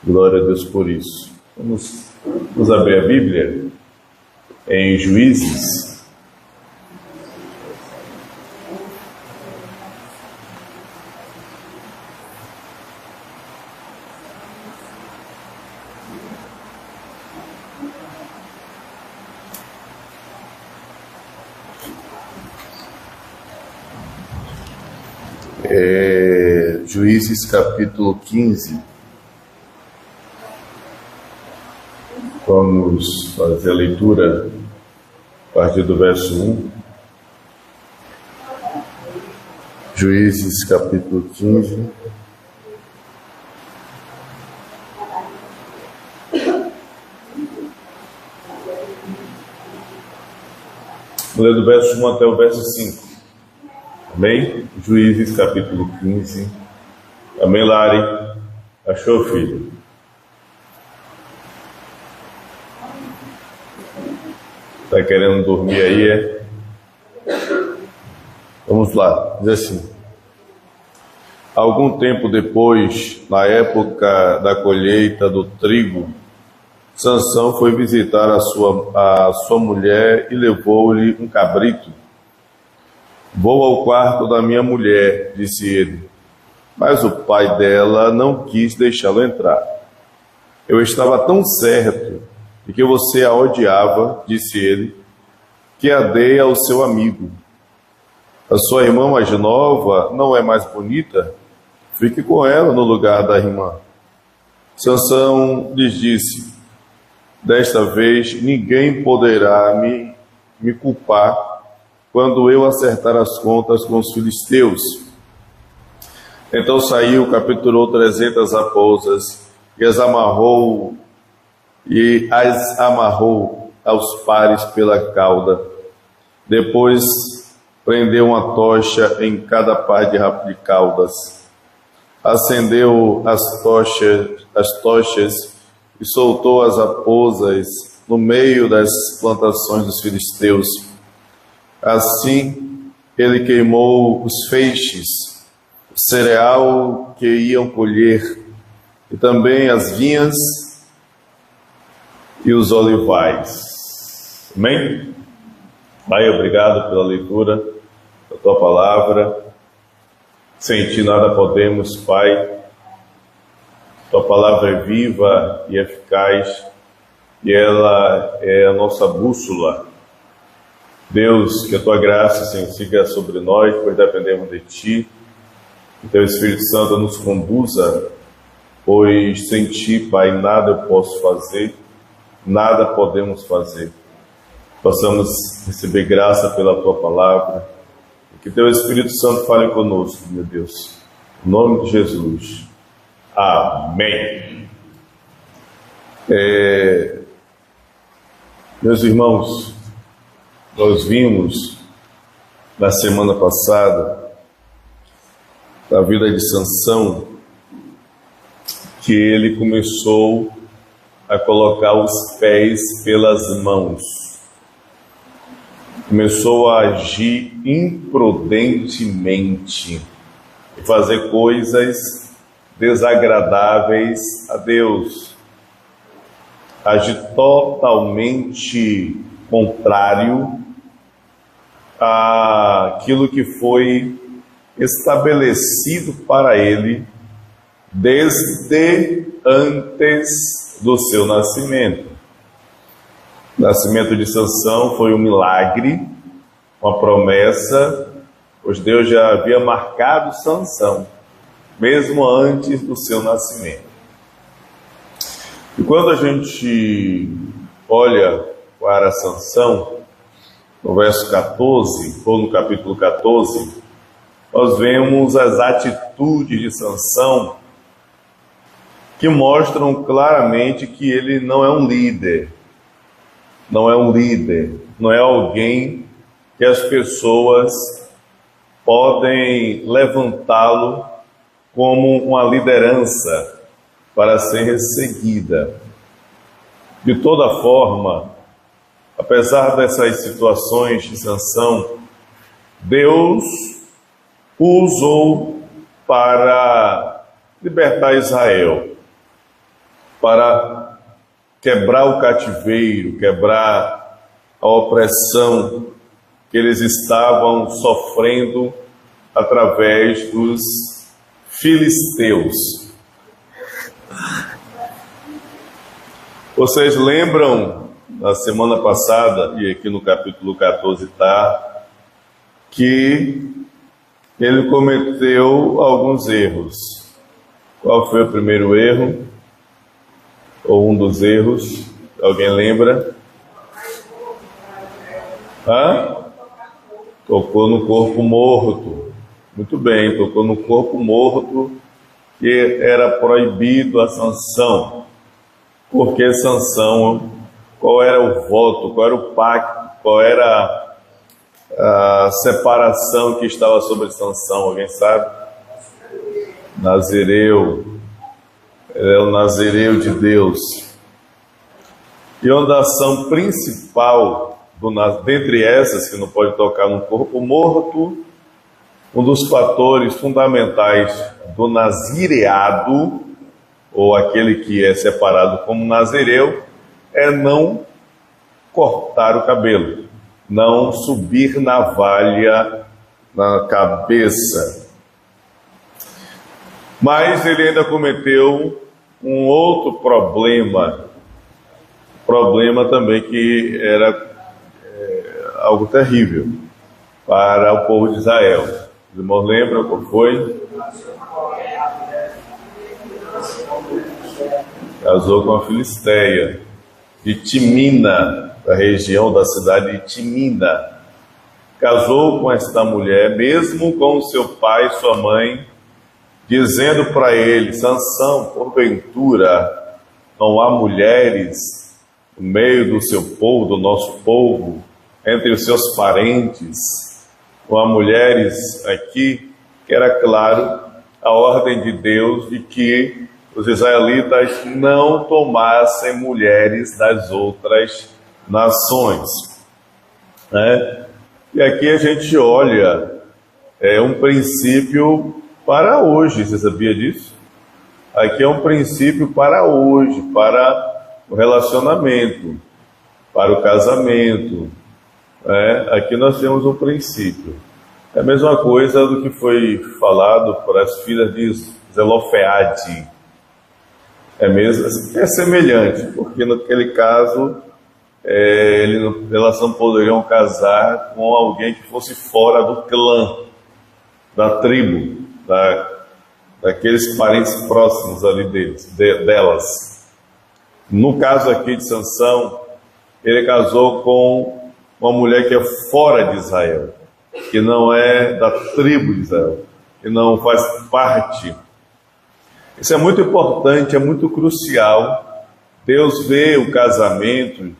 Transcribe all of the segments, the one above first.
Glória a Deus por isso. Vamos abrir a Bíblia em Juízes. Juízes capítulo 15. Vamos fazer a leitura a partir do verso 1. Juízes capítulo 15. Vou ler do verso 1 até o verso 5. Amém? Juízes capítulo 15. Amém, Lari? Achou, filho? Está querendo dormir aí, é? Vamos lá, diz assim. Algum tempo depois, na época da colheita do trigo, Sansão foi visitar a sua mulher e levou-lhe um cabrito. Vou ao quarto da minha mulher, disse ele. Mas o pai dela não quis deixá-lo entrar. Eu estava tão certo de que você a odiava, disse ele, que a dei ao seu amigo. A sua irmã mais nova não é mais bonita? Fique com ela no lugar da irmã. Sansão lhes disse, desta vez ninguém poderá me culpar quando eu acertar as contas com os filisteus. Então saiu, capturou 300 raposas e as amarrou aos pares pela cauda. Depois prendeu uma tocha em cada par de caudas. Acendeu as tochas e soltou as raposas no meio das plantações dos filisteus. Assim ele queimou os feixes, o cereal que iam colher, e também as vinhas e os olivais. Amém? Pai, obrigado pela leitura da Tua Palavra. Sem Ti nada podemos, Pai. Tua Palavra é viva e eficaz, e ela é a nossa bússola. Deus, que a Tua graça siga sobre nós, pois dependemos de Ti. Que Teu Espírito Santo nos conduza, pois sem Ti, Pai, nada eu posso fazer, nada podemos fazer. Possamos receber graça pela Tua Palavra, e que Teu Espírito Santo fale conosco, meu Deus. Em nome de Jesus. Amém. Meus irmãos, nós vimos na semana passada a vida de Sansão, que ele começou a colocar os pés pelas mãos. Começou a agir imprudentemente e fazer coisas desagradáveis a Deus. Agir totalmente contrário àquilo que foi estabelecido para ele desde antes do seu nascimento. O nascimento de Sansão foi um milagre, uma promessa, pois Deus já havia marcado Sansão, mesmo antes do seu nascimento. E quando a gente olha para Sansão, no verso 14, ou no capítulo 14, nós vemos as atitudes de Sansão que mostram claramente que ele não é um líder. Não é alguém que as pessoas podem levantá-lo como uma liderança para ser seguida. De toda forma, apesar dessas situações de Sansão, Deus o usou para libertar Israel. para quebrar o cativeiro, quebrar a opressão que eles estavam sofrendo através dos filisteus. Vocês lembram, na semana passada, e aqui no capítulo 14 está, que ele cometeu alguns erros. Qual foi o primeiro erro? Ou um dos erros? Alguém lembra? Tocou no corpo morto. Muito bem, tocou no corpo morto, que era proibido a Sansão. Porque Sansão, qual era o voto, qual era o pacto, qual era a separação que estava sobre Sansão? Alguém sabe? Nazireu. Ele é o Nazireu de Deus. E a ação principal, dentre essas, que não pode tocar no corpo morto, um dos fatores fundamentais do nazireado, ou aquele que é separado como nazireu, é não cortar o cabelo, não subir navalha na cabeça. Mas ele ainda cometeu um outro problema também que era algo terrível para o povo de Israel. Os irmãos lembram qual foi? Casou com a Filisteia de Timina, da região da cidade de Timina. Casou com esta mulher, mesmo com seu pai e sua mãe, dizendo para ele: Sansão, porventura não há mulheres no meio do seu povo, do nosso povo, entre os seus parentes, não há mulheres aqui? Que era claro a ordem de Deus de que os israelitas não tomassem mulheres das outras nações, né? E aqui a gente olha um princípio para hoje. Você sabia disso? Aqui é um princípio para hoje, para o relacionamento, para o casamento, né? Aqui nós temos um princípio. É a mesma coisa do que foi falado para as filhas de Zelofeade. É semelhante, porque naquele caso elas não poderiam casar com alguém que fosse fora do clã, da tribo, daqueles parentes próximos ali delas. No caso aqui de Sansão, ele casou com uma mulher que é fora de Israel, que não é da tribo de Israel, que não faz parte. Isso é muito importante, é muito crucial. Deus vê o casamento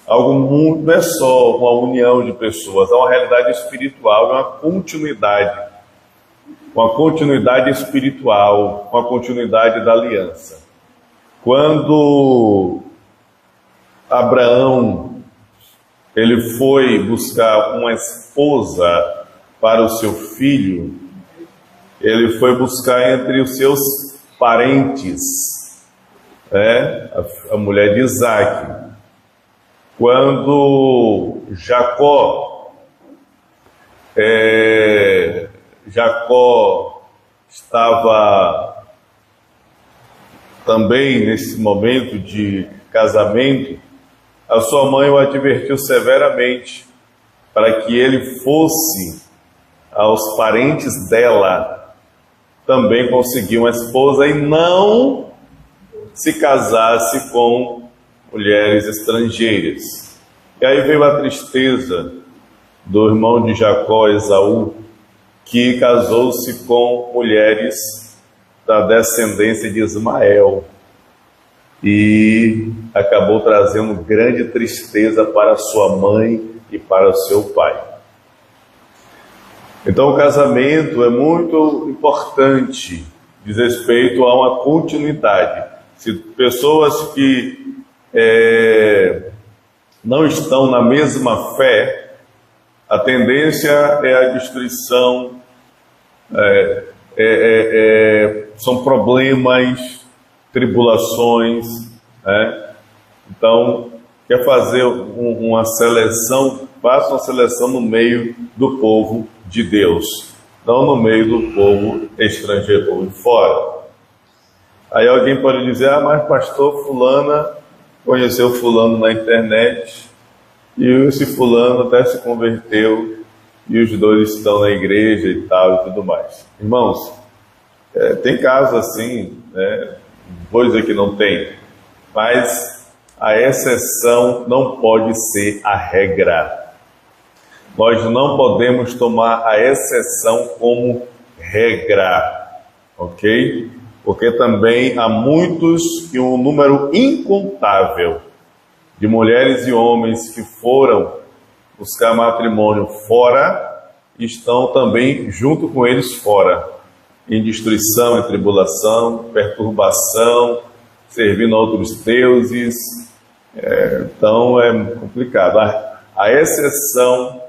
algo muito, não é só uma união de pessoas, é uma realidade espiritual, é uma continuidade espiritual, uma continuidade da aliança. Quando Abraão ele foi buscar uma esposa para o seu filho, ele foi buscar entre os seus parentes, a mulher de Isaac. Quando Jacó estava também nesse momento de casamento, a sua mãe o advertiu severamente para que ele fosse aos parentes dela também conseguir uma esposa e não se casasse com mulheres estrangeiras. E aí veio a tristeza do irmão de Jacó, Esaú, que casou-se com mulheres da descendência de Ismael e acabou trazendo grande tristeza para sua mãe e para o seu pai. Então o casamento é muito importante, diz respeito a uma continuidade. Se pessoas que não estão na mesma fé, a tendência é a destruição são problemas, tribulações, né? Então, quer fazer uma seleção, faça uma seleção no meio do povo de Deus, não no meio do povo estrangeiro, povo de fora. Aí alguém pode dizer, mas pastor fulana conheceu fulano na internet, e esse fulano até se converteu, e os dois estão na igreja e tal, e tudo mais. Irmãos, tem casos assim, né? Vou dizer que não tem, mas a exceção não pode ser a regra. Nós não podemos tomar a exceção como regra, ok? Porque também há muitos, e um número incontável, de mulheres e homens que foram buscar matrimônio fora, estão também junto com eles fora, em destruição, em tribulação, perturbação, servindo a outros deuses. Então é complicado. A exceção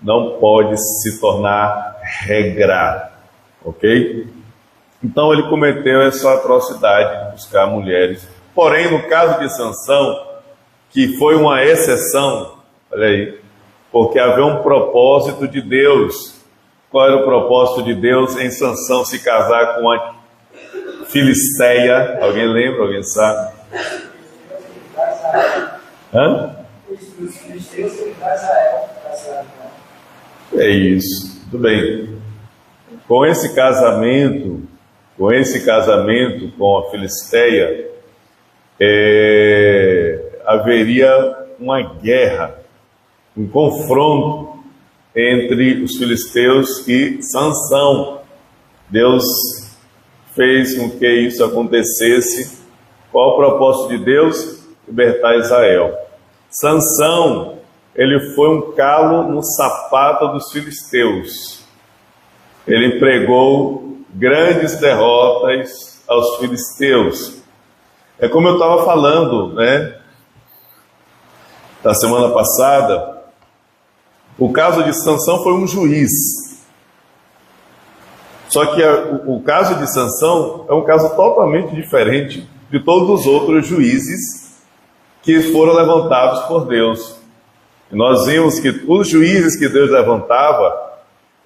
não pode se tornar regra, ok? Então ele cometeu essa atrocidade de buscar mulheres. Porém, no caso de Sansão, que foi uma exceção, olha aí, porque havia um propósito de Deus. Qual era o propósito de Deus em Sansão se casar com a Filisteia? Alguém lembra? Alguém sabe? Hã? É isso, tudo bem. Com esse casamento com a Filisteia, haveria uma guerra, um confronto entre os filisteus e Sansão. Deus fez com que isso acontecesse. Qual o propósito de Deus? Libertar Israel. Sansão, ele foi um calo no sapato dos filisteus. Ele empregou grandes derrotas aos filisteus. É como eu estava falando, né, da semana passada. O caso de Sansão foi um juiz. Só que o caso de Sansão é um caso totalmente diferente de todos os outros juízes que foram levantados por Deus. E nós vimos que os juízes que Deus levantava,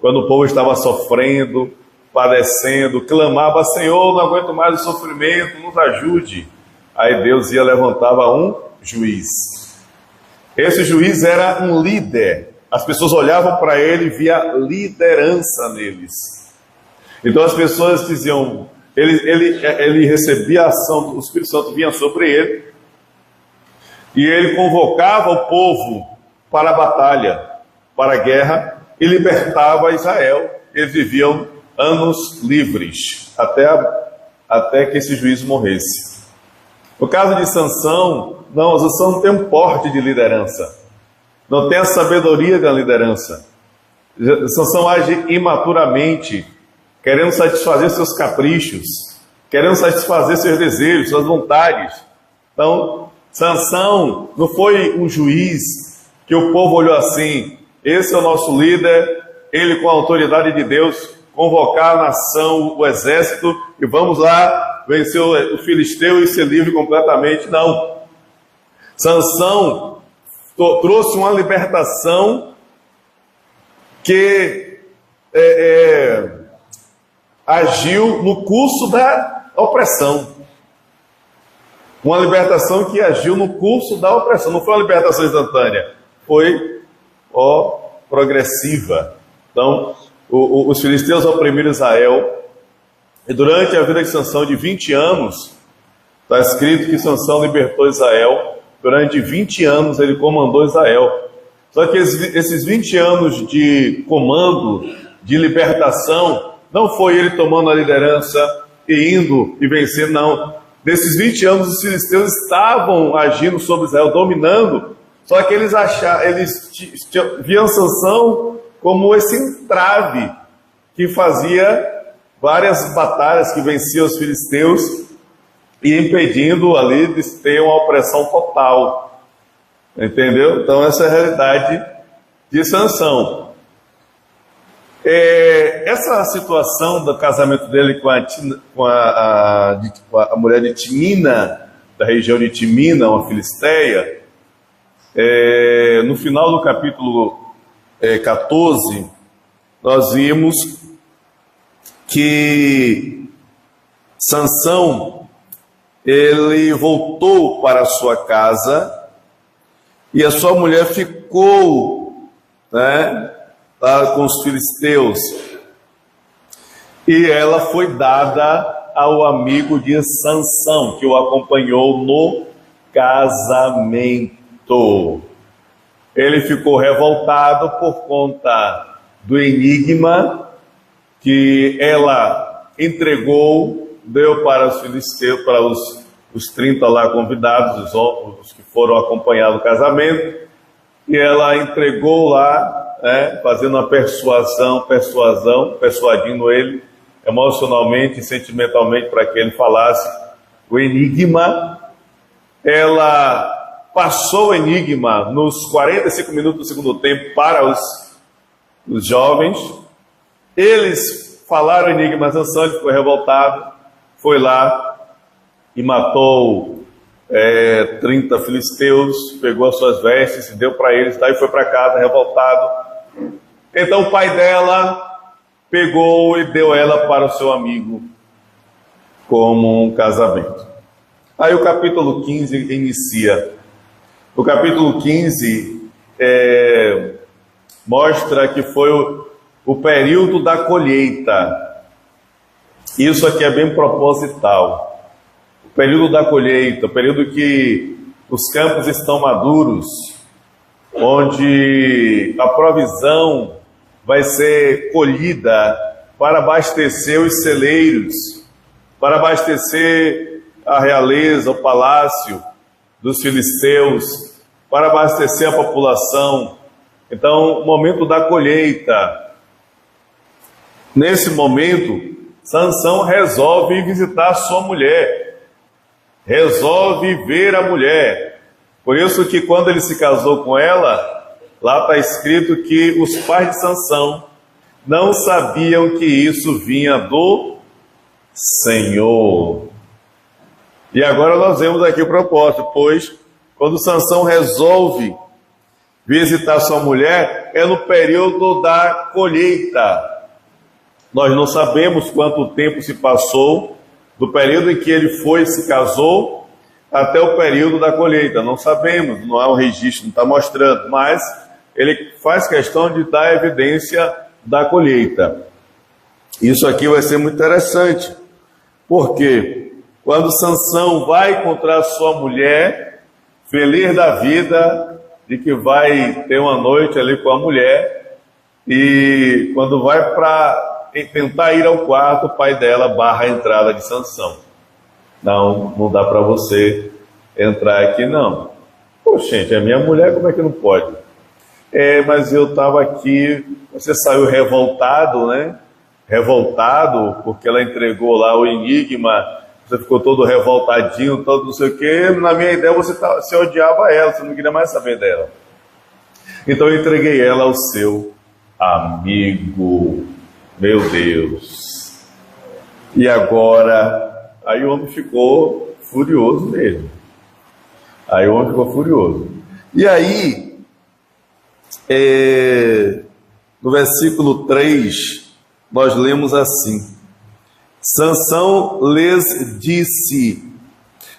quando o povo estava sofrendo, padecendo, clamava, Senhor, não aguento mais o sofrimento, nos ajude. Aí Deus levantava um juiz. Esse juiz era um líder. As pessoas olhavam para ele e via liderança neles. Então as pessoas diziam, ele recebia a ação do Espírito Santo, vinha sobre ele, e ele convocava o povo para a batalha, para a guerra, e libertava Israel. Eles viviam anos livres, até que esse juiz morresse. No caso de Sansão, não, Sansão não tem um porte de liderança, não tem a sabedoria da liderança. Sansão age imaturamente, querendo satisfazer seus caprichos, querendo satisfazer seus desejos, suas vontades. Então, Sansão não foi um juiz que o povo olhou assim, esse é o nosso líder, ele com a autoridade de Deus, convocar a nação, o exército, e vamos lá vencer o filisteu e ser livre completamente. Não. Sansão trouxe uma libertação que agiu no curso da opressão. Uma libertação que agiu no curso da opressão. Não foi uma libertação instantânea, foi progressiva. Então, os filisteus oprimiram Israel, e durante a vida de Sansão de 20 anos, está escrito que Sansão libertou Israel. Durante 20 anos ele comandou Israel. Só que esses 20 anos de comando, de libertação, não foi ele tomando a liderança e indo e vencendo, não. Nesses 20 anos os filisteus estavam agindo sobre Israel, dominando, só que eles viam Sansão como esse entrave que fazia várias batalhas, que vencia os filisteus e impedindo ali de ter uma opressão total. Entendeu? Então essa é a realidade de Sansão. Essa situação do casamento dele com a mulher de Timina, da região de Timina, uma filisteia, no final do capítulo 14, nós vimos que Sansão, ele voltou para a sua casa e a sua mulher ficou, né, lá com os filisteus, e ela foi dada ao amigo de Sansão, que o acompanhou no casamento. Ele ficou revoltado por conta do enigma que ela entregou, deu para os filisteus, para os 30 lá convidados, os que foram acompanhar no casamento, e ela entregou lá, fazendo uma persuadindo ele emocionalmente e sentimentalmente para que ele falasse o enigma. Ela passou o enigma nos 45 minutos do segundo tempo para os jovens. Eles falaram o enigma, Sansão, ele ficou revoltado, foi lá e matou 30 filisteus, pegou as suas vestes e deu para eles, daí foi para casa revoltado. Então o pai dela pegou e deu ela para o seu amigo como um casamento. Aí o capítulo 15 inicia. O capítulo 15 mostra que foi o período da colheita. Isso aqui é bem proposital. O período da colheita, o período que os campos estão maduros, onde a provisão vai ser colhida para abastecer os celeiros, para abastecer a realeza, o palácio dos filisteus, para abastecer a população. Então, o momento da colheita. Nesse momento, Sansão resolve visitar sua mulher, resolve ver a mulher. Por isso que quando ele se casou com ela, lá está escrito que os pais de Sansão não sabiam que isso vinha do Senhor. E agora nós vemos aqui o propósito, pois quando Sansão resolve visitar sua mulher, é no período da colheita. Nós não sabemos quanto tempo se passou do período em que ele foi e se casou até o período da colheita. Não sabemos, não há um registro, não está mostrando, mas ele faz questão de dar evidência da colheita. Isso aqui vai ser muito interessante, porque quando Sansão vai encontrar sua mulher, feliz da vida de que vai ter uma noite ali com a mulher, e quando vai para tentar ir ao quarto, o pai dela barra a entrada de Sansão. Não dá para você entrar aqui não. Poxa, gente, é minha mulher, como é que não pode? Mas eu estava aqui, você saiu revoltado, né? Revoltado, porque ela entregou lá o enigma, você ficou todo revoltadinho, todo não sei o quê. Na minha ideia, você odiava ela, você não queria mais saber dela. Então eu entreguei ela ao seu amigo. Meu Deus. E agora, aí o homem ficou furioso mesmo. Aí o homem ficou furioso. E aí, no versículo 3, nós lemos assim: Sansão lhes disse: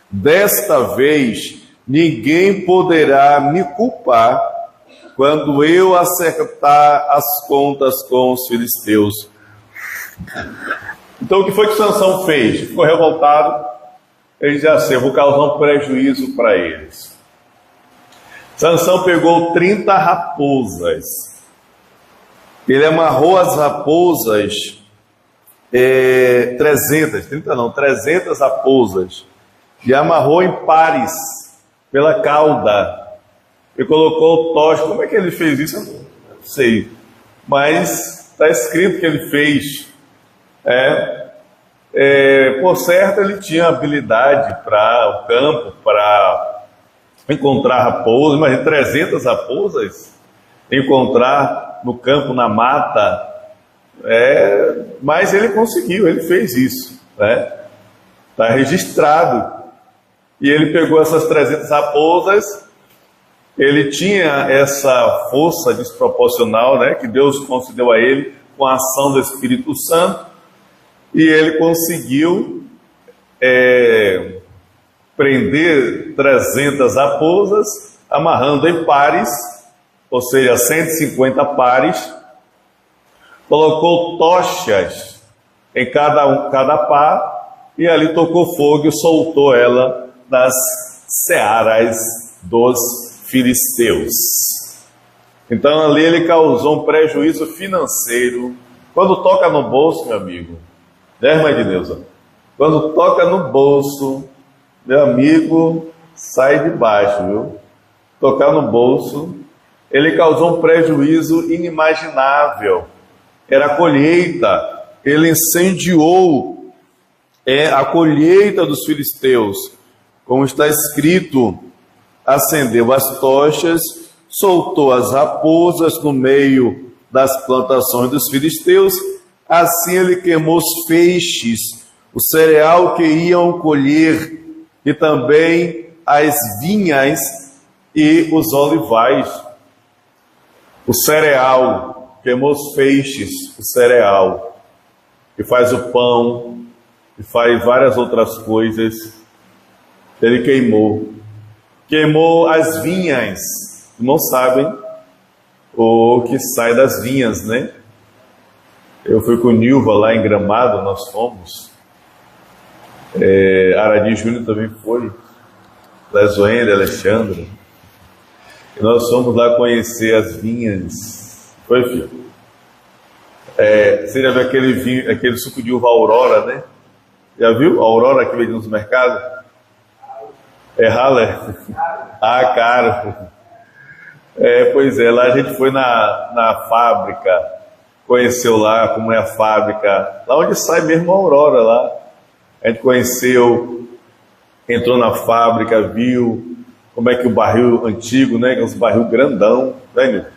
desta vez ninguém poderá me culpar quando eu acertar as contas com os filisteus. Então o que foi que Sansão fez? Ficou revoltado. Ele disse assim: eu vou causar um prejuízo para eles. Sansão pegou 30 raposas. Ele amarrou as raposas, 300 raposas, e amarrou em pares pela cauda. E colocou o tocha. Como é que ele fez isso? Eu não sei. Mas está escrito que ele fez. Por certo, ele tinha habilidade para o campo, para encontrar raposas. Imagina, 300 raposas encontrar no campo, na mata. Mas ele conseguiu, ele fez isso, né? Está registrado. E ele pegou essas 300 raposas, ele tinha essa força desproporcional, né, que Deus concedeu a ele com a ação do Espírito Santo, e ele conseguiu prender 300 raposas, amarrando em pares, ou seja, 150 pares, colocou tochas em cada par, e ali tocou fogo e soltou ela nas searas dos filisteus. Então ali ele causou um prejuízo financeiro. Quando toca no bolso, meu amigo, né, irmã de Deus? Quando toca no bolso, meu amigo, sai de baixo, viu? Tocar no bolso, ele causou um prejuízo inimaginável. Era a colheita, ele incendiou a colheita dos filisteus. Como está escrito, acendeu as tochas, soltou as raposas no meio das plantações dos filisteus, assim ele queimou os feixes, o cereal que iam colher, e também as vinhas e os olivais. O cereal, queimou os feixes, o cereal, que faz o pão, e faz várias outras coisas, ele queimou. Queimou as vinhas, não sabem o que sai das vinhas, né? Eu fui com o Nilva lá em Gramado, nós fomos. Aradi Júnior também foi, Lezoenda, Alexandre. E nós fomos lá conhecer as vinhas. Foi, filho? Você já viu aquele vinho, aquele suco de uva Aurora, né? Já viu? A Aurora que vende nos mercados? Haller? Ah, caro. Pois é, lá a gente foi na fábrica, conheceu lá como é a fábrica, lá onde sai mesmo a Aurora lá. A gente conheceu, entrou na fábrica, viu como é que o barril antigo, né? Os barril grandão, né?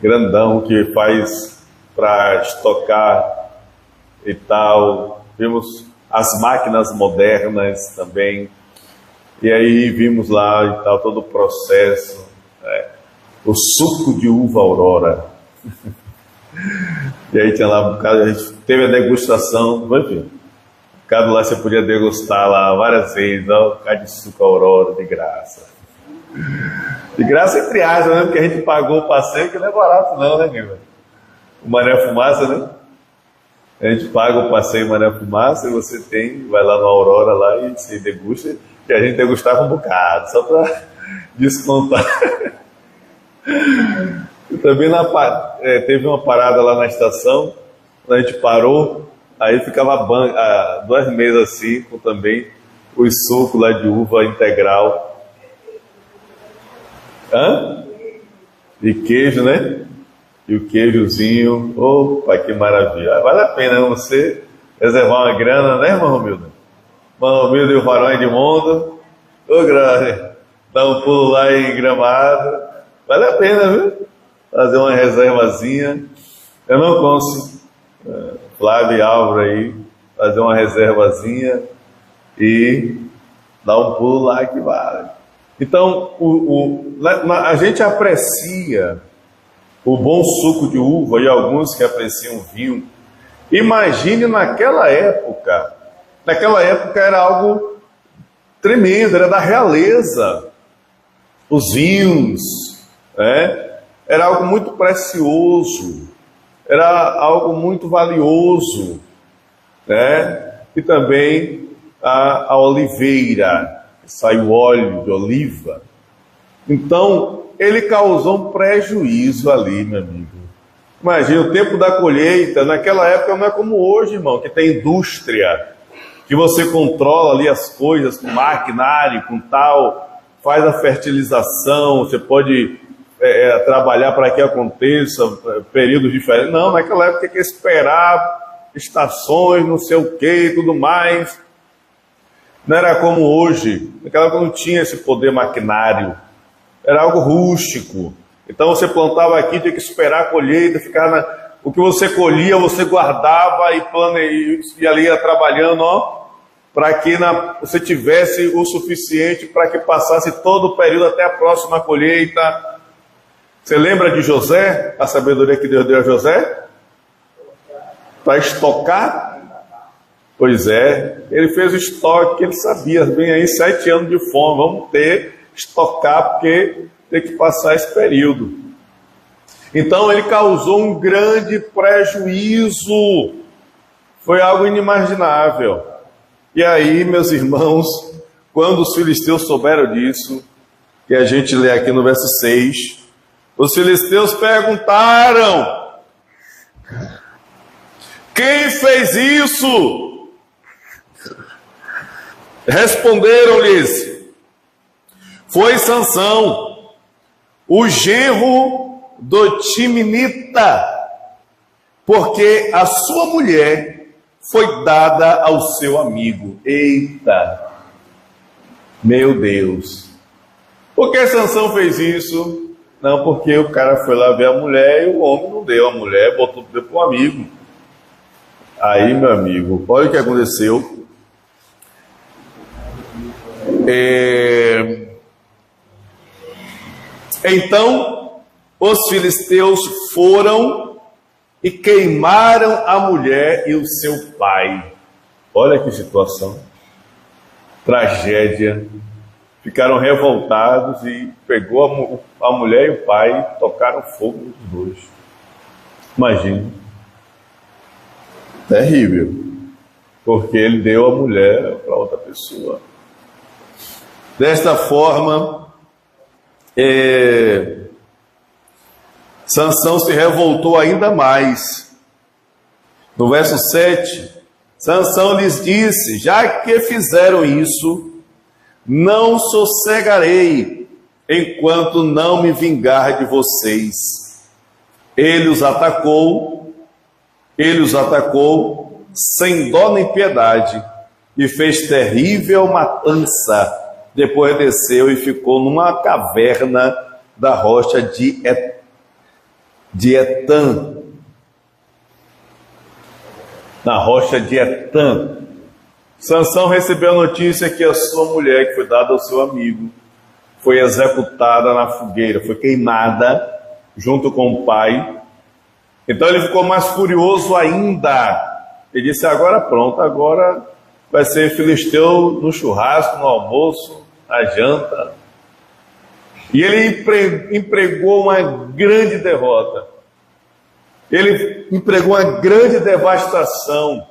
Grandão que faz para estocar e tal. Vimos as máquinas modernas também. E aí vimos lá e tal, todo o processo, né? O suco de uva Aurora. E aí tinha lá um bocado, a gente teve a degustação, vai ver. Um bocado lá você podia degustar lá várias vezes, ó, um bocado de suco Aurora, de graça. De graça entre aspas, né? Porque a gente pagou o passeio, que não é barato não, né, Nilva? O Mané Fumaça, né? A gente paga o passeio Mané Fumaça e você vai lá na Aurora lá e se degusta. Que a gente degustava um bocado, só para descontar. E também teve uma parada lá na estação, quando a gente parou, aí ficava 2 mesas assim, com também os sucos lá de uva integral. E queijo, né? E o queijozinho, opa, que maravilha. Vale a pena você reservar uma grana, né, irmão Romildo? Irmão Romildo e o Varão Edmundo, dá um pulo lá em Gramado, vale a pena, viu? Fazer uma reservazinha. Eu não consigo, Flávio e Álvaro aí, fazer uma reservazinha e dar um pulo lá que vale. Então, a gente aprecia o bom suco de uva e alguns que apreciam vinho. Imagine naquela época. Naquela época era algo tremendo, era da realeza. Os vinhos, né? Era algo muito precioso, era algo muito valioso, né? E também a oliveira, sai o óleo de oliva. Então, ele causou um prejuízo ali, meu amigo. Imagina, o tempo da colheita, naquela época não é como hoje, irmão, que tem indústria, que você controla ali as coisas com maquinário, com tal, faz a fertilização, você pode trabalhar para que aconteça períodos diferentes. Não, naquela época tem que esperar estações, não sei o que e tudo mais. Não era como hoje, naquela época não tinha esse poder maquinário, era algo rústico. Então você plantava aqui, tinha que esperar a colheita, ficar o que você colhia, você guardava e ali ia trabalhando, para que você tivesse o suficiente para que passasse todo o período até a próxima colheita. Você lembra de José, a sabedoria que Deus deu a José? Para estocar? Pois é, ele fez o estoque, ele sabia, vem aí 7 anos de fome, vamos estocar, porque tem que passar esse período. Então ele causou um grande prejuízo, foi algo inimaginável. E aí, meus irmãos, quando os filisteus souberam disso, que a gente lê aqui no verso 6, os filisteus perguntaram: quem fez isso? Responderam-lhes: foi Sansão, o genro do Timinita, porque a sua mulher foi dada ao seu amigo. Eita, meu Deus! Por que Sansão fez isso? Não, porque o cara foi lá ver a mulher e o homem não deu a mulher, botou para o amigo. Aí, meu amigo, olha o que aconteceu. Então, os filisteus foram e queimaram a mulher e o seu pai. Olha que situação. Tragédia. Ficaram revoltados e pegou a mulher e o pai, tocaram fogo nos dois. Imagina. Terrível. Porque ele deu a mulher para outra pessoa. Desta forma, Sansão se revoltou ainda mais. No verso 7, Sansão lhes disse: já que fizeram isso, não sossegarei enquanto não me vingar de vocês. Ele os atacou sem dó nem piedade e fez terrível matança. Depois desceu e ficou numa caverna da rocha de Etã. Na rocha de Etã. Sansão recebeu a notícia que a sua mulher, que foi dada ao seu amigo, foi executada na fogueira, foi queimada junto com o pai. Então ele ficou mais furioso ainda. Ele disse: agora pronto, agora vai ser filisteu no churrasco, no almoço, na janta. E ele empregou uma grande derrota. Ele empregou uma grande devastação.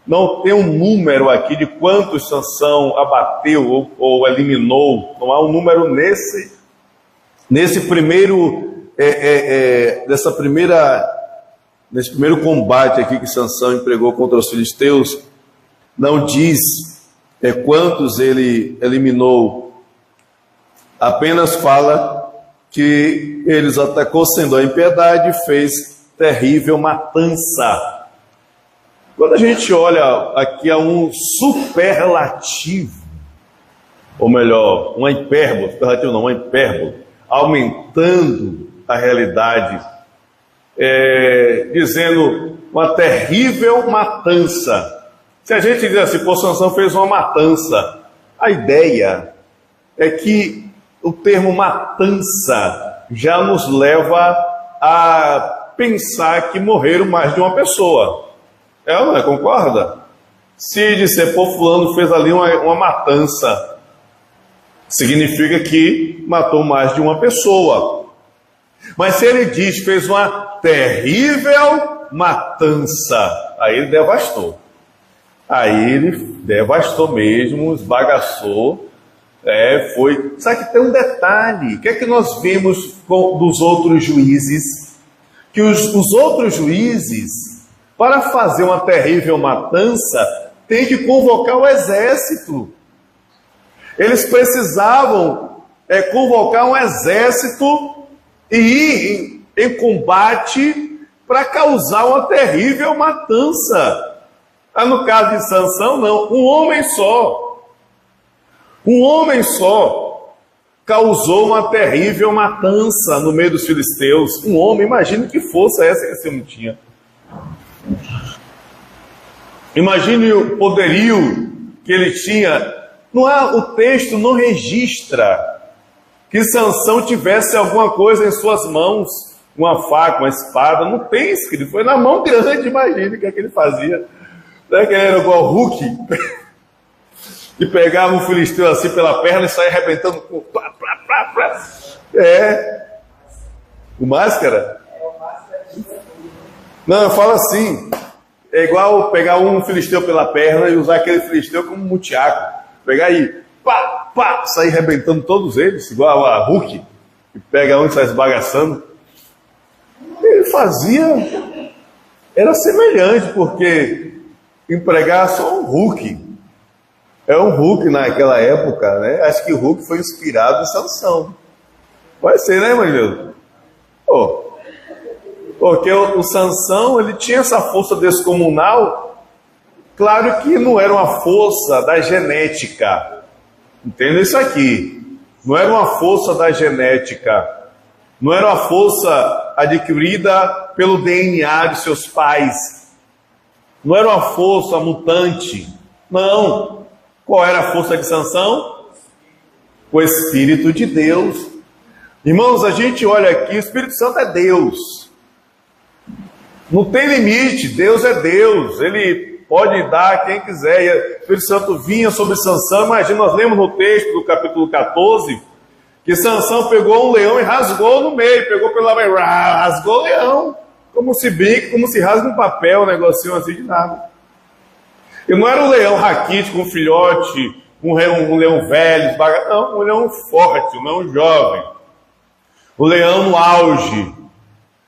Não tem um número aqui de quantos Sansão abateu ou eliminou. Não há um número nesse primeiro combate aqui que Sansão empregou contra os filisteus. Não diz quantos ele eliminou. Apenas fala que ele os atacou sem dó e piedade e fez terrível matança. Quando a gente olha aqui a um superlativo, ou melhor, uma hipérbole, superlativo não, uma hipérbole, aumentando a realidade, dizendo uma terrível matança. Se a gente diz assim, pô, Sansão fez uma matança, a ideia é que o termo matança já nos leva a pensar que morreram mais de uma pessoa. É ou não é? Concorda? Se disser, pô, fulano fez ali uma matança, significa que matou mais de uma pessoa. Mas se ele diz, fez uma terrível matança, aí ele devastou. Aí ele devastou mesmo, esbagaçou. Foi. Sabe que tem um detalhe. O que é que nós vimos dos outros juízes? Que os outros juízes, para fazer uma terrível matança, tem que convocar o exército. Eles precisavam convocar um exército e ir em combate para causar uma terrível matança. No caso de Sansão, não. Um homem só causou uma terrível matança no meio dos filisteus. Um homem, imagina que força essa que você não tinha. Imagine o poderio que ele tinha. O texto não registra que Sansão tivesse alguma coisa em suas mãos, uma faca, uma espada, não tem escrito, foi na mão grande, imagine o que é que ele fazia. Não é que ele era igual o Hulk, e pegava um filisteu assim pela perna e saia arrebentando com... O Máscara? Não, eu falo assim, é igual pegar um filisteu pela perna e usar aquele filisteu como um mutiaco. Pegar aí, sair arrebentando todos eles, igual a Hulk, que pega um e sai esbagaçando. Ele fazia, era semelhante, porque empregar só um Hulk. É um Hulk naquela época, né? Acho que o Hulk foi inspirado em Sansão. Pode ser, né, Evangelho? Porque o Sansão, ele tinha essa força descomunal. Claro que não era uma força da genética. Entenda isso aqui. Não era uma força da genética. Não era uma força adquirida pelo DNA de seus pais. Não era uma força mutante. Não. Qual era a força de Sansão? O Espírito de Deus. Irmãos, a gente olha aqui, o Espírito Santo é Deus. Não tem limite, Deus é Deus. Ele pode dar a quem quiser. E o Espírito Santo vinha sobre Sansão. Imagina, nós lemos no texto do capítulo 14, que Sansão pegou um leão e rasgou no meio. Pegou pela meio, rasgou o leão. Como se brinca, como se rasga um papel, um negocinho assim de nada. E não era um leão raquítico, um filhote, um leão velho, não, um leão forte, um leão jovem. O leão no auge.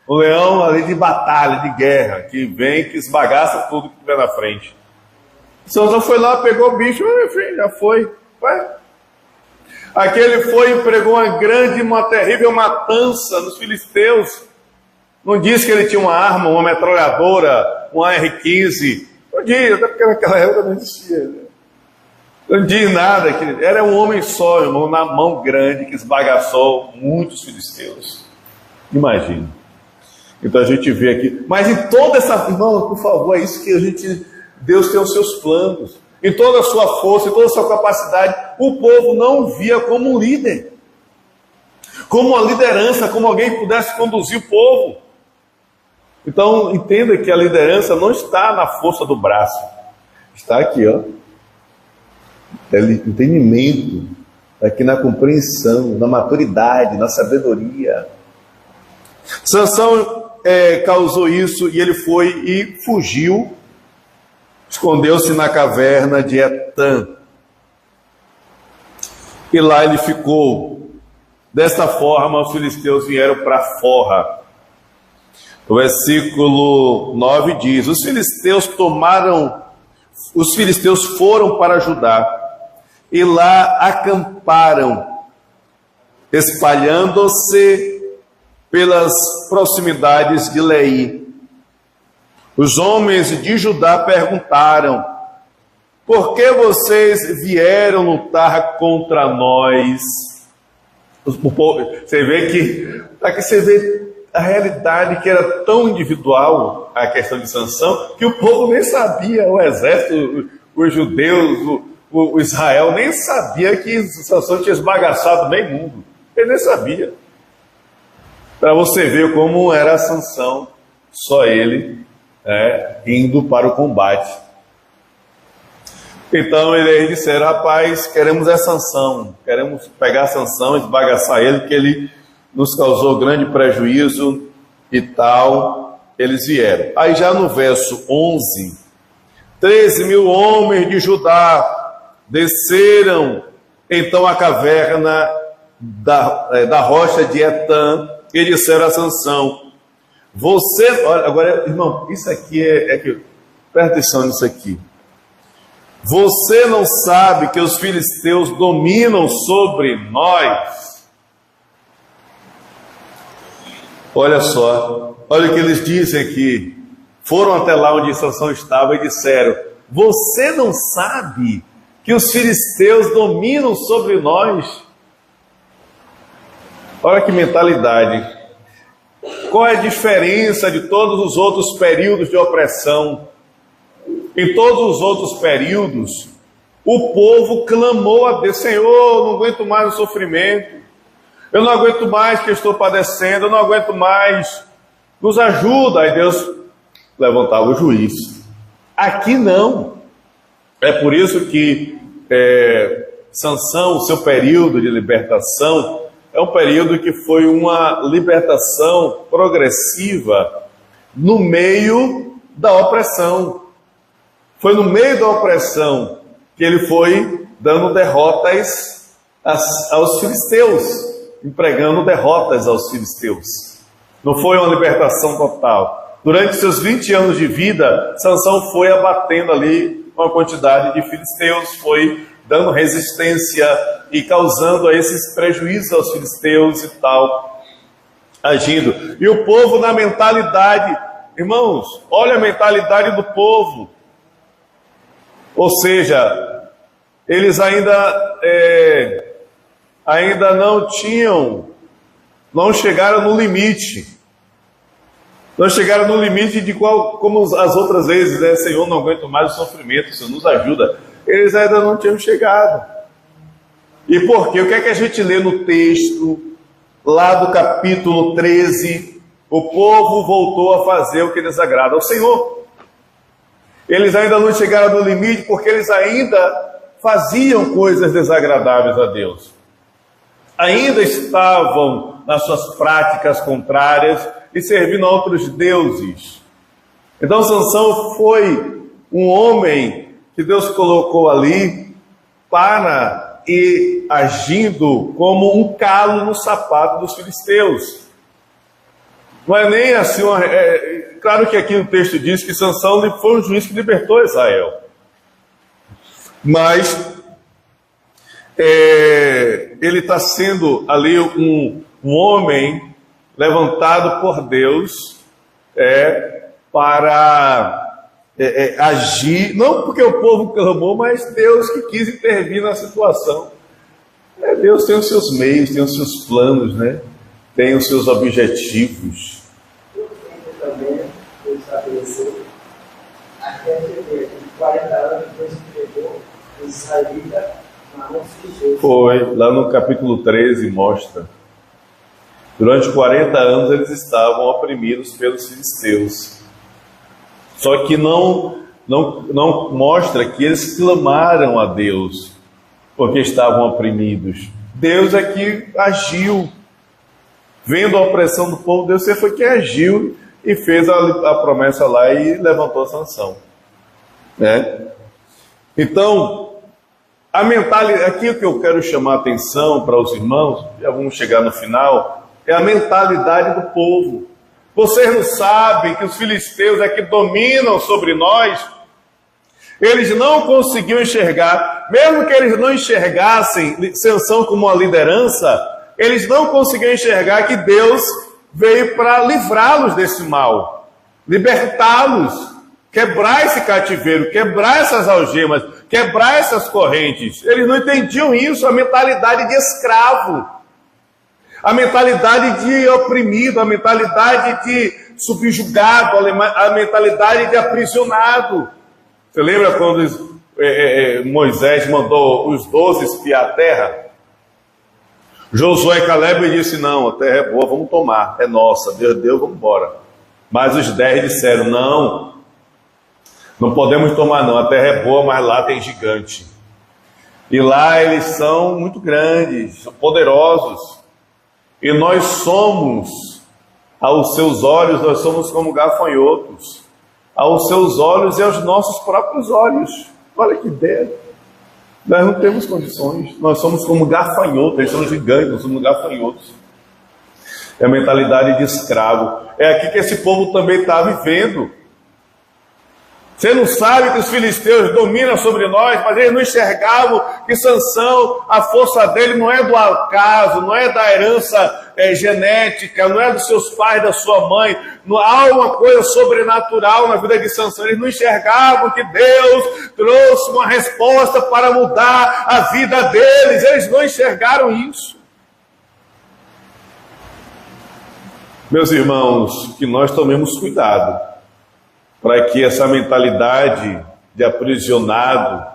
O leão ali de batalha, de guerra, que vem, que esbagaça tudo que tiver na frente. Sansão foi lá, pegou o bicho, enfim, já foi. Aquele foi e pregou uma terrível matança nos filisteus. Não diz que ele tinha uma arma, uma metralhadora, um AR-15. Não diz, até porque naquela época não existia. Não diz nada. Era um homem só, irmão, na mão grande, que esbagaçou muitos filisteus. Imagina. Então a gente vê aqui. Mas em toda essa... Irmão, por favor, é isso que a gente... Deus tem os seus planos. Em toda a sua força, em toda a sua capacidade, o povo não via como um líder. Como uma liderança, como alguém que pudesse conduzir o povo. Então, entenda que a liderança não está na força do braço. Está aqui, ó. É entendimento. Aqui na compreensão, na maturidade, na sabedoria. Sansão causou isso e ele foi e fugiu. Escondeu-se na caverna de Etã. E lá ele ficou. Desta forma, os filisteus vieram para Forra. O versículo 9 diz: os filisteus foram para Judá e lá acamparam, espalhando-se pelas proximidades de Leí. Os homens de Judá perguntaram: por que vocês vieram lutar contra nós? Você vê que aqui você vê a realidade que era tão individual, a questão de Sansão, que o povo nem sabia, o exército, os judeus, o Israel nem sabia que Sansão tinha esbagaçado meio mundo. Ele nem sabia. Para você ver como era Sansão, só ele indo para o combate. Então eles disseram: rapaz, queremos Sansão, queremos pegar Sansão, esbagaçar ele, que ele nos causou grande prejuízo e tal. Eles vieram. Aí já no verso 11, 13.000 homens de Judá desceram então a caverna da rocha de Etã e disseram a Sansão: olha, agora, irmão, isso aqui presta atenção nisso aqui. Você não sabe que os filisteus dominam sobre nós? Olha só, olha o que eles dizem aqui. Foram até lá onde Sansão estava e disseram: você não sabe que os filisteus dominam sobre nós? Olha que mentalidade. Qual é a diferença de todos os outros períodos de opressão? em todos os outros períodos, o povo clamou a Deus: Senhor, não aguento mais o sofrimento, eu não aguento mais que eu estou padecendo, eu não aguento mais, nos ajuda. Aí Deus levantava o juiz. Aqui não. É por isso que Sansão, o seu período de libertação, é um período que foi uma libertação progressiva no meio da opressão. Foi no meio da opressão que ele foi dando derrotas aos filisteus, empregando derrotas aos filisteus. Não foi uma libertação total. Durante seus 20 anos de vida, Sansão foi abatendo ali uma quantidade de filisteus, foi dando resistência e causando a esses prejuízos aos filisteus e tal, agindo. E o povo na mentalidade, irmãos, olha a mentalidade do povo. Ou seja, eles ainda não chegaram no limite. Não chegaram no limite de como as outras vezes, né? Senhor, não aguento mais o sofrimento, Senhor, nos ajuda. Eles ainda não tinham chegado. E por quê? O que é que a gente lê no texto, lá do capítulo 13? O povo voltou a fazer o que lhes agrada ao Senhor. Eles ainda não chegaram no limite porque eles ainda faziam coisas desagradáveis a Deus. Ainda estavam nas suas práticas contrárias e servindo a outros deuses. Então Sansão foi um homem que Deus colocou ali para ir agindo como um calo no sapato dos filisteus. Não é nem assim, claro que aqui o texto diz que Sansão foi um juiz que libertou Israel. Mas ele está sendo ali um homem levantado por Deus para agir, não porque o povo clamou, mas Deus que quis intervir na situação. Deus tem os seus meios, tem os seus planos, né? Tem os seus objetivos. Também Deus estabeleceu até 40 anos depois que pegou o israelita na mão de Foi, lá no capítulo 13 mostra. Durante 40 anos eles estavam oprimidos pelos filisteus. Só que não mostra que eles clamaram a Deus porque estavam oprimidos. Deus é que agiu. Vendo a opressão do povo, Deus foi quem agiu e fez a promessa lá e levantou Sansão. Então, a mentalidade, aqui o que eu quero chamar a atenção para os irmãos, já vamos chegar no final, é a mentalidade do povo. Vocês não sabem que os filisteus é que dominam sobre nós? Eles não conseguiam enxergar, mesmo que eles não enxergassem Sansão como uma liderança, eles não conseguiam enxergar que Deus veio para livrá-los desse mal, libertá-los, quebrar esse cativeiro, quebrar essas algemas, quebrar essas correntes. Eles não entendiam isso, a mentalidade de escravo, a mentalidade de oprimido, a mentalidade de subjugado, a mentalidade de aprisionado. Você lembra quando Moisés mandou os 12 espiar a terra? Josué e Caleb disse: não, a terra é boa, vamos tomar, é nossa, Deus deu, vamos embora. Mas os 10 disseram: não podemos tomar não, a terra é boa, mas lá tem gigante. E lá eles são muito grandes, são poderosos. E nós somos, aos seus olhos, nós somos como gafanhotos. Aos seus olhos e aos nossos próprios olhos. Olha que ideia. Nós não temos condições. Nós somos como gafanhotos, eles são gigantes, nós somos gafanhotos. É a mentalidade de escravo. É aqui que esse povo também está vivendo. Você não sabe que os filisteus dominam sobre nós, mas eles não enxergavam que Sansão, a força dele não é do acaso, não é da herança genética, não é dos seus pais, da sua mãe. Não há uma coisa sobrenatural na vida de Sansão. Eles não enxergavam que Deus trouxe uma resposta para mudar a vida deles. Eles não enxergaram isso. Meus irmãos, que nós tomemos cuidado para que essa mentalidade de aprisionado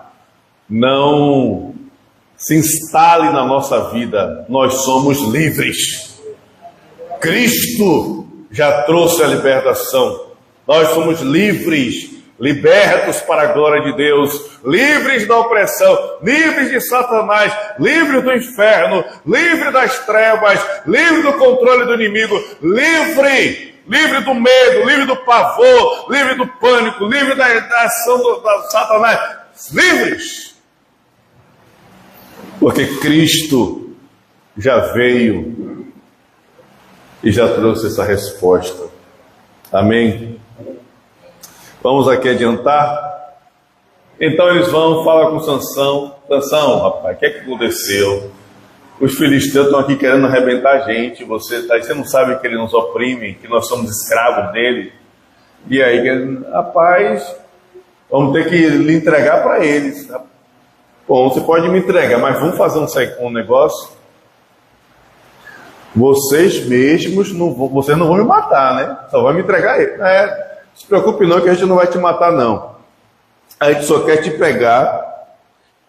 não se instale na nossa vida. Nós somos livres. Cristo já trouxe a libertação. Nós somos livres, libertos para a glória de Deus, livres da opressão, livres de Satanás, livres do inferno, livres das trevas, livres do controle do inimigo, livre do medo, livre do pavor, livre do pânico, livre da ação do Satanás, livres. Porque Cristo já veio e já trouxe essa resposta. Amém? Vamos aqui adiantar. Então eles vão falar com Sansão. Sansão, rapaz, o que é que aconteceu? Os filisteus estão aqui querendo arrebentar a gente. Você não sabe que ele nos oprime, que nós somos escravos dele. E aí, rapaz, vamos ter que lhe entregar para eles. Bom, você pode me entregar, mas vamos fazer um negócio. Vocês mesmos vocês não vão me matar, né? Só vai me entregar ele. Se preocupe não, que a gente não vai te matar, não. A gente só quer te pegar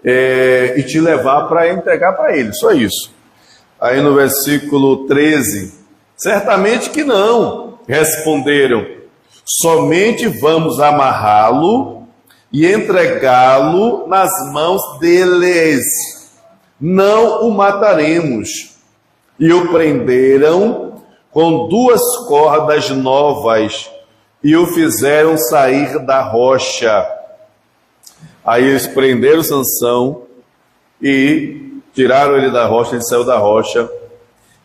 e te levar para entregar para ele, só isso. Aí no versículo 13, certamente que não, responderam, somente vamos amarrá-lo e entregá-lo nas mãos deles, não o mataremos. E o prenderam com 2 cordas novas e o fizeram sair da rocha. Aí eles prenderam Sansão e tiraram ele da rocha, ele saiu da rocha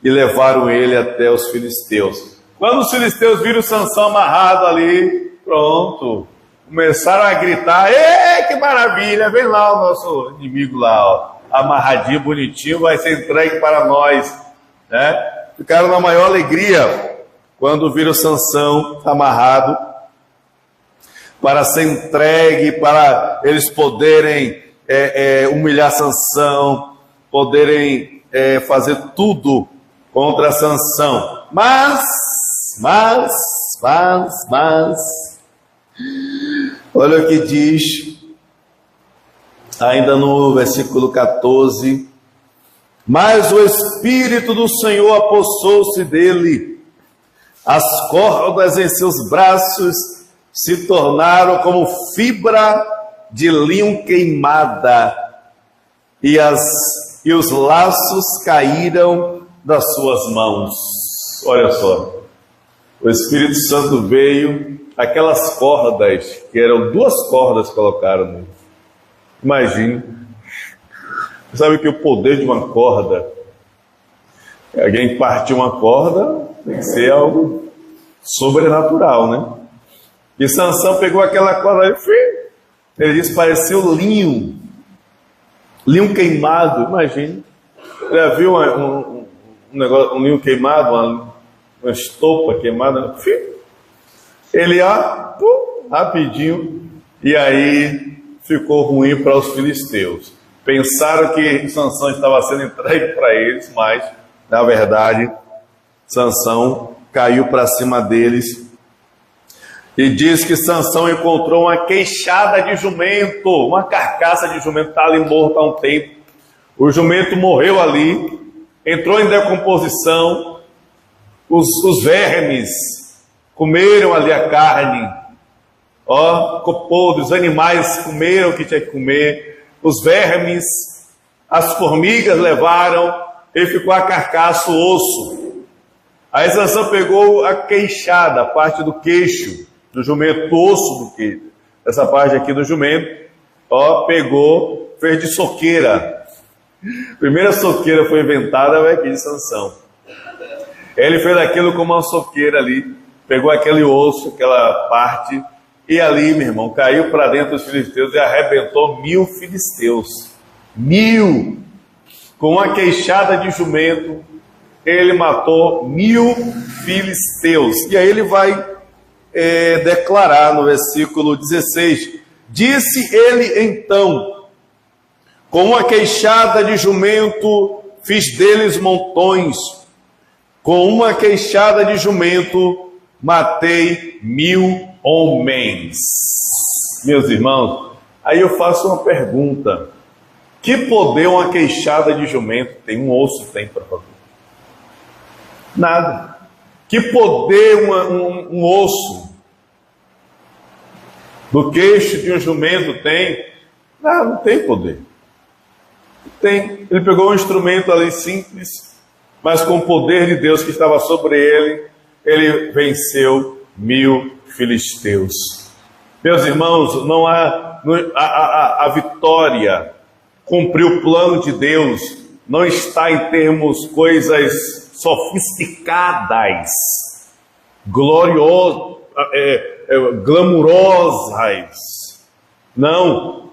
e levaram ele até os filisteus. Quando os filisteus viram Sansão amarrado ali, pronto, começaram a gritar, ei, que maravilha, vem lá o nosso inimigo lá, ó, amarradinho, bonitinho, vai ser entregue para nós, né? Ficaram na maior alegria quando viram Sansão amarrado, para ser entregue, para eles poderem humilhar Sansão, poderem fazer tudo contra Sansão. Mas, olha o que diz, ainda no versículo 14, mas o Espírito do Senhor apossou-se dele, as cordas em seus braços se tornaram como fibra de linho queimada, e os laços caíram das suas mãos. Olha só, o Espírito Santo veio, aquelas cordas, que eram 2 cordas colocaram nele. Imagine, sabe que o poder de uma corda, alguém partir uma corda, tem que ser algo sobrenatural, né? E Sansão pegou aquela corda e ele disse, parecia linho queimado, imagine. Já viu um linho queimado, uma estopa queimada? Ele, rapidinho, e aí ficou ruim para os filisteus. Pensaram que Sansão estava sendo entregue para eles, mas, na verdade, Sansão caiu para cima deles. E diz que Sansão encontrou uma queixada de jumento, uma carcaça de jumento, está ali morto há um tempo. O jumento morreu ali, entrou em decomposição, os vermes comeram ali a carne, ficou podre, os animais comeram o que tinha que comer, os vermes, as formigas levaram, e ficou a carcaça, o osso. Aí Sansão pegou a queixada, a parte do queixo do jumento, do osso do queixo, essa parte aqui do jumento, pegou, fez de soqueira. A primeira soqueira foi inventada aqui de Sansão. Ele fez aquilo com uma soqueira ali, pegou aquele osso, aquela parte, e ali, meu irmão, caiu para dentro dos filisteus e arrebentou 1000 filisteus. 1000! Com uma queixada de jumento, ele matou 1000 filisteus. E aí ele vai declarar no versículo 16, disse ele então, com uma queixada de jumento fiz deles montões, com uma queixada de jumento matei 1000 homens. Meus irmãos, Aí eu faço uma pergunta: que poder uma queixada de jumento tem? Um osso tem para fazer? Nada. Que poder um osso do queixo de um jumento tem? Não tem poder. Tem. Ele pegou um instrumento ali simples, mas com o poder de Deus que estava sobre ele, ele venceu 1000 filisteus. Meus irmãos, não há a vitória, cumprir o plano de Deus, não está em termos coisas sofisticadas, gloriosas, glamurosas. Não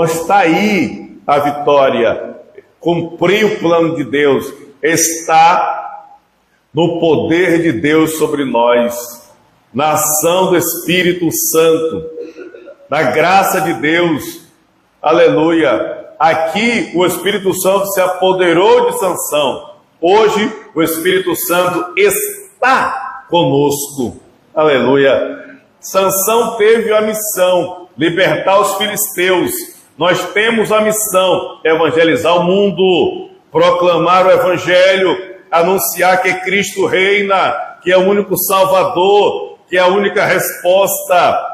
está aí a vitória. Cumprir o plano de Deus está no poder de Deus sobre nós, na ação do Espírito Santo, na graça de Deus. Aleluia. Aqui o Espírito Santo se apoderou de Sansão. Hoje o Espírito Santo está conosco. Aleluia. Sansão teve a missão: libertar os filisteus. Nós temos a missão: evangelizar o mundo, proclamar o Evangelho, anunciar que Cristo reina, que é o único Salvador, que é a única resposta.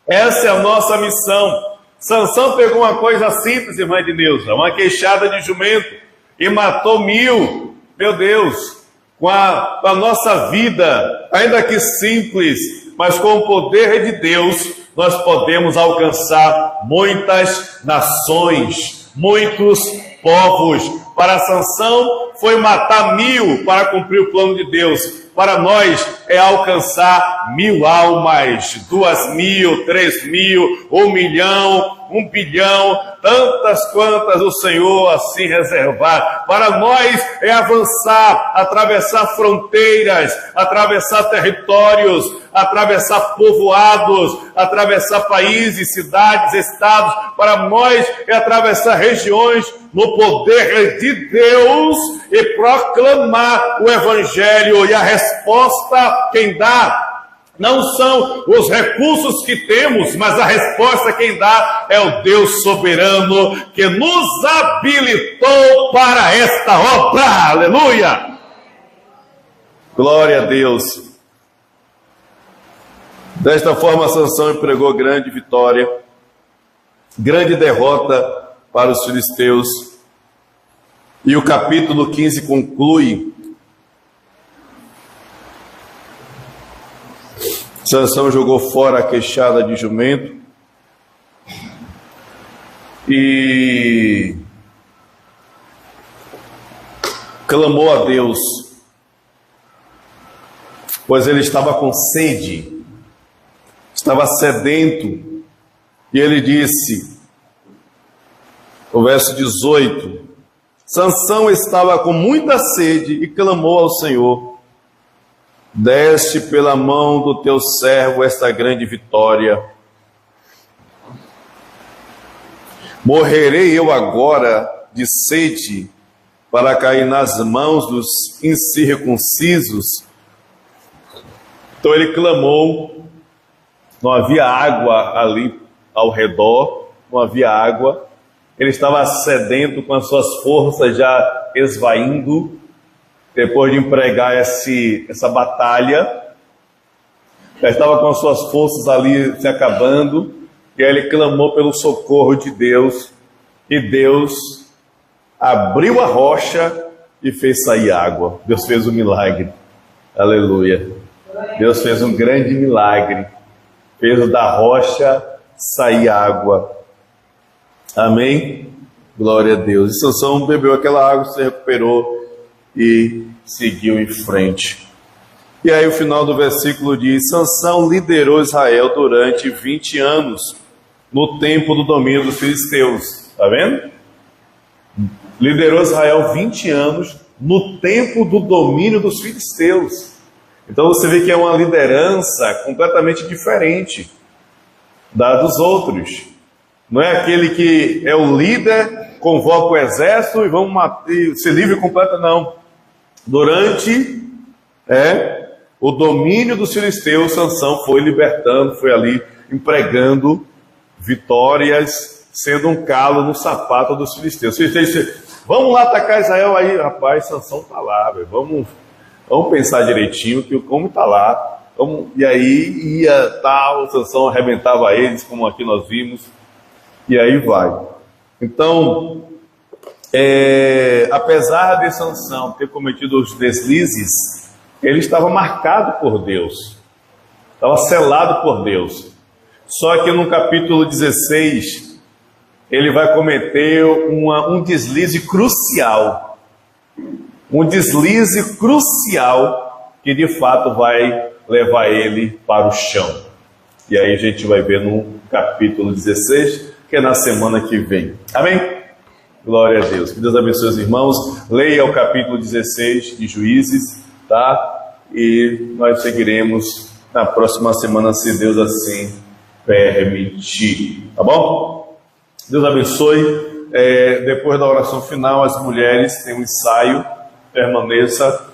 Essa é a nossa missão. Sansão pegou uma coisa simples, irmã Edneuza, uma queixada de jumento, e matou 1000. Meu Deus, com a nossa vida, ainda que simples, mas com o poder de Deus, nós podemos alcançar muitas nações, muitos povos. Para Sansão foi matar 1000 para cumprir o plano de Deus. Para nós é alcançar 1000 almas, 2000, 3000, 1 milhão, 1 bilhão, tantas quantas o Senhor assim reservar. Para nós é avançar, atravessar fronteiras, atravessar territórios, atravessar povoados, atravessar países, cidades, estados. Para nós é atravessar regiões no poder de Deus e proclamar o Evangelho. E a resposta quem dá não são os recursos que temos, mas a resposta quem dá é o Deus soberano que nos habilitou para esta obra. Aleluia! Glória a Deus. Desta forma, Sansão empregou grande vitória, grande derrota para os filisteus. E o capítulo 15 conclui: Sansão jogou fora a queixada de jumento e clamou a Deus, pois ele estava com sede, estava sedento, e ele disse, o verso 18, Sansão estava com muita sede e clamou ao Senhor: deste pela mão do teu servo esta grande vitória. Morrerei eu agora de sede para cair nas mãos dos incircuncisos? Então ele clamou, não havia água ali ao redor, não havia água. Ele estava sedento, com as suas forças já esvaindo, depois de empregar essa batalha. Já estava com as suas forças ali se acabando, e aí ele clamou pelo socorro de Deus, e Deus abriu a rocha e fez sair água. Deus fez um milagre. Aleluia. Deus fez um grande milagre, fez da rocha sair água. Amém? Glória a Deus. E Sansão bebeu aquela água, se recuperou e seguiu em frente. E aí o final do versículo diz: Sansão liderou Israel durante 20 anos, no tempo do domínio dos filisteus. Está vendo? Liderou Israel 20 anos no tempo do domínio dos filisteus. Então você vê que é uma liderança completamente diferente da dos outros. Não é aquele que é o líder, convoca o exército e vamos ser livre completo, não. Durante o domínio dos filisteus, Sansão foi libertando, foi ali empregando vitórias sendo um calo no sapato dos filisteus. Os filisteus disseram, vamos lá atacar Israel aí. Rapaz, Sansão está lá, velho. Vamos pensar direitinho que o homem está lá. E aí ia tal, Sansão arrebentava eles, como aqui nós vimos. E aí vai. Então, apesar de Sansão ter cometido os deslizes, ele estava marcado por Deus. Estava selado por Deus. Só que no capítulo 16, ele vai cometer um deslize crucial. Um deslize crucial que de fato vai levar ele para o chão. E aí a gente vai ver no capítulo 16, que é na semana que vem. Amém? Glória a Deus. Que Deus abençoe os irmãos. Leia o capítulo 16 de Juízes, tá? E nós seguiremos na próxima semana, se Deus assim permitir. Tá bom? Deus abençoe. Depois da oração final, as mulheres têm um ensaio. Permaneça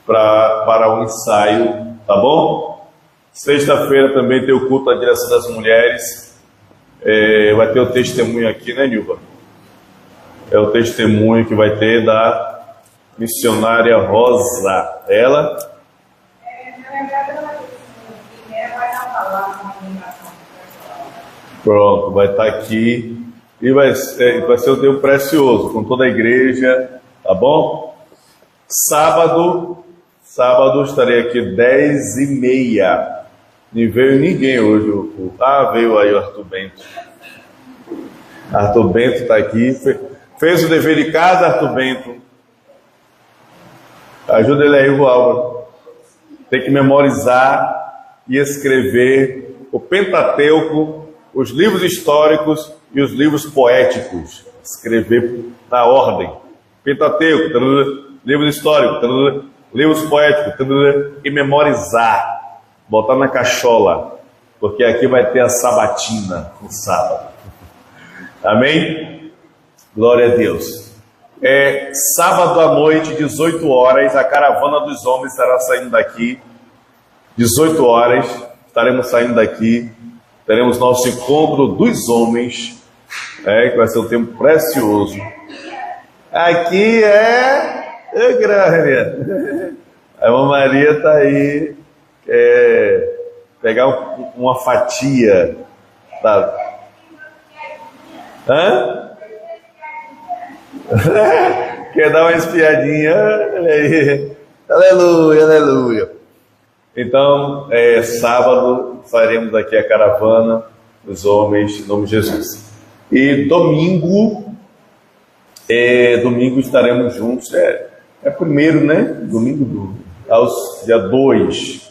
para o ensaio, tá bom? Sexta-feira também tem o culto da direção das mulheres. Vai ter o testemunho aqui, né, Nilva? É o testemunho que vai ter da missionária Rosa. Ela? Pronto, vai estar aqui. E vai ser um tempo precioso, com toda a igreja, tá bom? Sábado estarei aqui 10h30. Não veio ninguém hoje. Veio aí o Arthur Bento. Arthur Bento está aqui. Fez o dever de casa, Arthur Bento. Ajuda ele aí, o Álvaro. Tem que memorizar e escrever o Pentateuco, os livros históricos e os livros poéticos. Escrever na ordem. Pentateuco, livros históricos, livros poéticos, e memorizar, botar na cachola, porque aqui vai ter a sabatina no sábado. Amém? Glória a Deus. Sábado à noite, 18 horas, a caravana dos homens estará saindo daqui. 18 horas, estaremos saindo daqui. Teremos nosso encontro dos homens, que vai ser um tempo precioso. Aqui grande. A irmã Maria está aí, pegar uma fatia da... Quer dar uma espiadinha? Olha aí. Aleluia, aleluia. Então, sábado faremos aqui a caravana dos homens em nome de Jesus. E domingo estaremos juntos. Primeiro, né? Domingo, dia 2,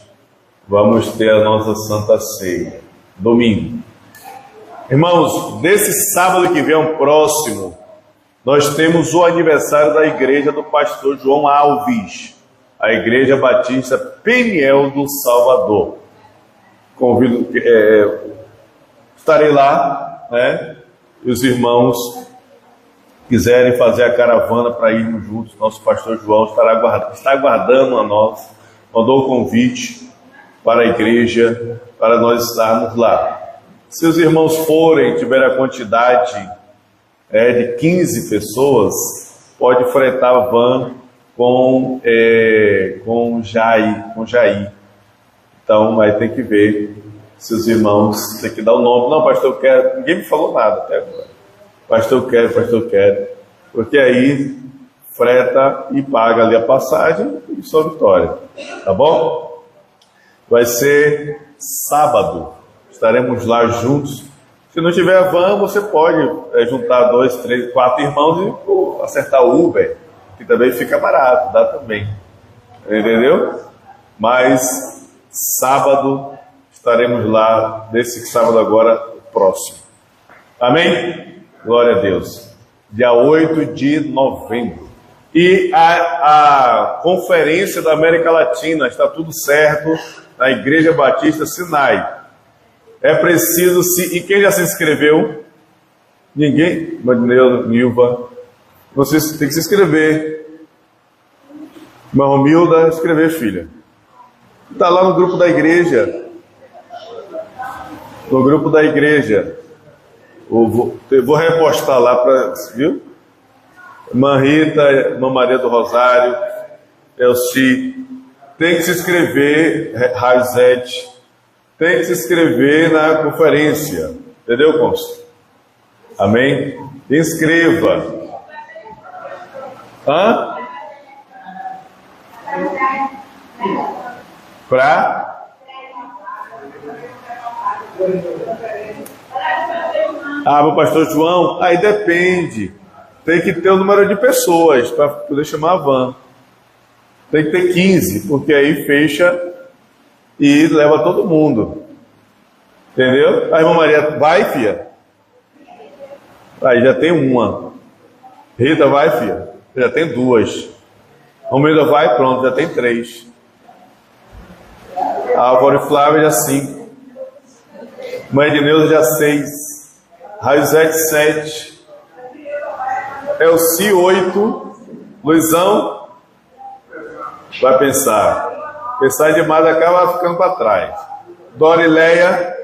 vamos ter a nossa Santa Ceia. Domingo. Irmãos, desse sábado que vem ao próximo, nós temos o aniversário da igreja do pastor João Alves, a Igreja Batista Peniel do Salvador. Convido, estarei lá, né? E os irmãos quiserem fazer a caravana para irmos juntos, nosso pastor João está aguardando a nós, mandou o convite para a igreja, para nós estarmos lá. Se os irmãos tiverem a quantidade de 15 pessoas, pode fretar a van com Jair. Então vai ter que ver se os irmãos têm que dar o nome. Não, pastor, eu quero. Ninguém me falou nada até agora. Pastor, eu quero. Porque aí freta e paga ali a passagem e só vitória. Tá bom? Vai ser sábado. Estaremos lá juntos. Se não tiver van, você pode juntar 2, 3, 4 irmãos e acertar o Uber, que também fica barato, dá também. Entendeu? Mas sábado estaremos lá, desse sábado agora, próximo. Amém? Glória a Deus. Dia 8 de novembro. E a Conferência da América Latina, está tudo certo, na Igreja Batista Sinai. É preciso E quem já se inscreveu? Ninguém? Marineu, Nilva. Vocês têm que se inscrever. Irmã Romilda, escrever, filha. Está lá no grupo da igreja. No grupo da igreja. Vou repostar lá para, viu? Irmã Rita, Irmã Maria do Rosário, Elci, tem que se inscrever, Raizete, tem que se inscrever na conferência, entendeu, Consul? Amém? Inscreva. Hã? Para? Meu pastor João, aí depende. Tem que ter o número de pessoas para poder chamar a van. Tem que ter 15, porque aí fecha e leva todo mundo. Entendeu? A irmã Maria vai, filha? Aí já tem uma. Rita vai, filha? Já tem 2. Romilda vai, pronto, já tem 3. Álvaro e Flávia já 5. Mãe de Neuza já 6. Raizete 7. Elci 8. Luizão vai pensar. Pensar demais acaba ficando para trás. Dorileia.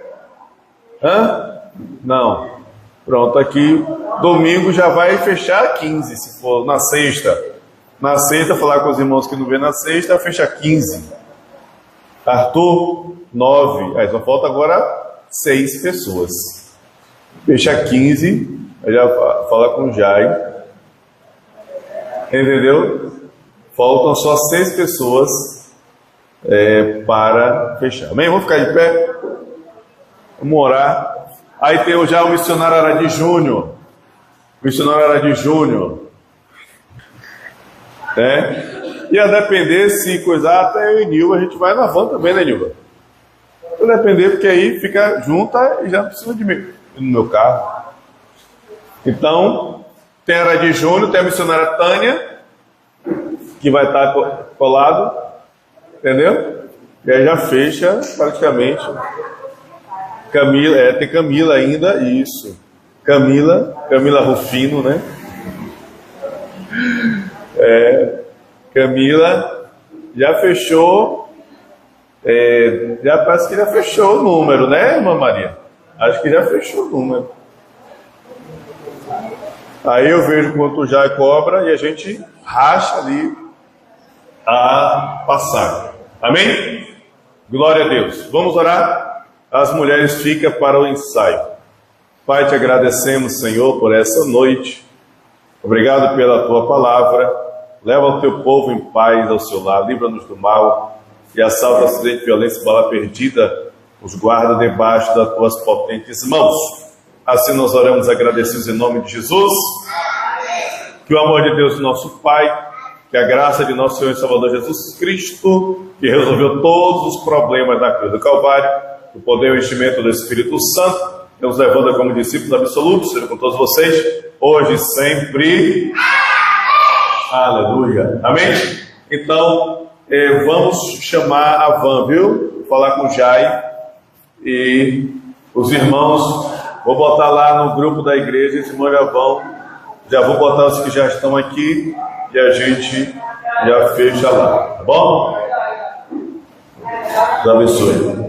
Não. Pronto, aqui. Domingo já vai fechar 15, se for na sexta. Na sexta, falar com os irmãos que não vê na sexta, fecha 15. Arthur, 9. Aí só falta agora 6 pessoas. Fecha 15. Aí já fala com o Jai. Entendeu? Faltam só 6 pessoas para fechar. Amém? Vamos ficar de pé? Vamos orar. Aí tem já o missionário Aradi Júnior. Missionário Aradi Júnior. E a depender se coisar, até eu e Nilva, a gente vai na van também, né, Nilva? A depender, porque aí fica junta e já não precisa de mim no meu carro. Então, tem a Aradi Júnior, tem a missionária Tânia, que vai estar colado, entendeu? E aí já fecha praticamente. Camila, tem Camila ainda, isso. Camila Rufino, né? Camila já fechou, já parece que já fechou o número, né, irmã Maria? Acho que já fechou o número. Aí eu vejo quanto o Jai cobra e a gente racha ali a passagem. Amém? Glória a Deus. Vamos orar? As mulheres ficam para o ensaio. Pai, te agradecemos, Senhor, por essa noite. Obrigado pela tua palavra. Leva o teu povo em paz ao seu lado. Livra-nos do mal. E assalto, acidente, violência e bala perdida. Os guarda debaixo das tuas potentes mãos. Assim nós oramos agradecidos em nome de Jesus. Que o amor de Deus, nosso Pai, que a graça de nosso Senhor e Salvador Jesus Cristo, que resolveu todos os problemas da cruz do Calvário, o poder e o enchimento do Espírito Santo, nos levando como discípulos absolutos, seja com todos vocês, hoje e sempre. Aleluia. Amém? Então, vamos chamar a van, viu? Vou falar com o Jai e os irmãos. Vou botar lá no grupo da igreja, esse irmão já vou botar os que já estão aqui e a gente já fecha lá, tá bom? Deus abençoe.